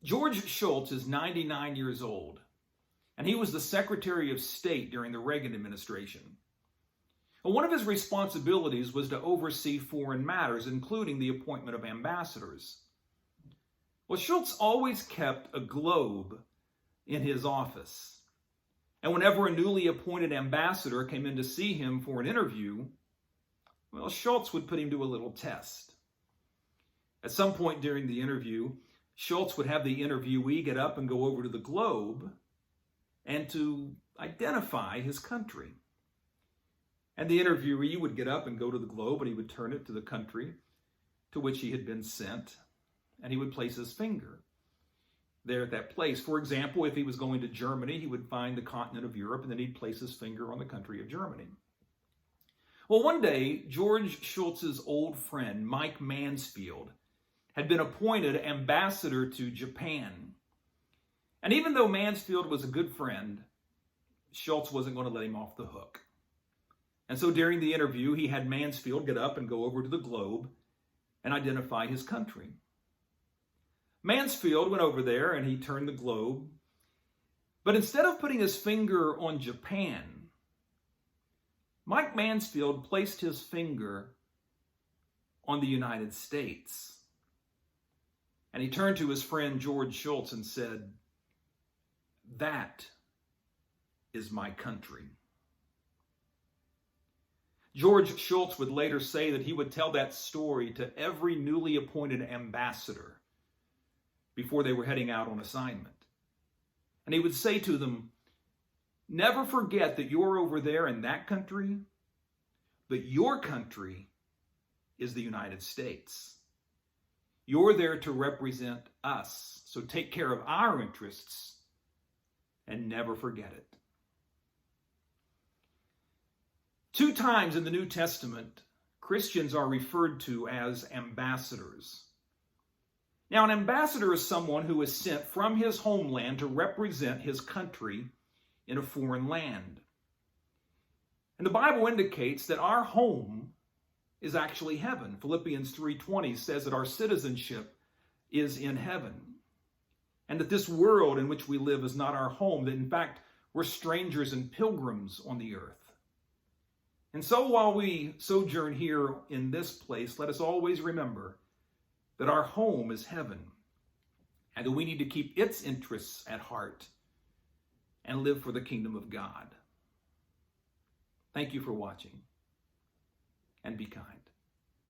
George Shultz is 99 years old, and he was the Secretary of State during the Reagan administration. Well, one of his responsibilities was to oversee foreign matters, including the appointment of ambassadors. Well, Shultz always kept a globe in his office. And whenever a newly appointed ambassador came in to see him for an interview, well, Shultz would put him to a little test. At some point during the interview, Shultz would have the interviewee get up and go over to the globe and to identify his country. And the interviewee would get up and go to the globe, and he would turn it to the country to which he had been sent, and he would place his finger there at that place. For example, if he was going to Germany, he would find the continent of Europe, and then he'd place his finger on the country of Germany. Well, one day, George Shultz's old friend, Mike Mansfield, had been appointed ambassador to Japan. And even though Mansfield was a good friend, Shultz wasn't going to let him off the hook. And so during the interview, he had Mansfield get up and go over to the globe and identify his country. Mansfield went over there and he turned the globe. But instead of putting his finger on Japan, Mike Mansfield placed his finger on the United States. And he turned to his friend George Shultz and said, "That is my country." George Shultz would later say that he would tell that story to every newly appointed ambassador before they were heading out on assignment. And he would say to them, "Never forget that you're over there in that country, but your country is the United States. You're there to represent us, so take care of our interests and never forget it." 2 times in the New Testament, Christians are referred to as ambassadors. Now, an ambassador is someone who is sent from his homeland to represent his country in a foreign land. And the Bible indicates that our home is actually heaven. Philippians 3:20 says that our citizenship is in heaven, and that this world in which we live is not our home, that in fact we're strangers and pilgrims on the earth. And so while we sojourn here in this place, let us always remember that our home is heaven, and that we need to keep its interests at heart and live for the kingdom of God. Thank you for watching, and be kind.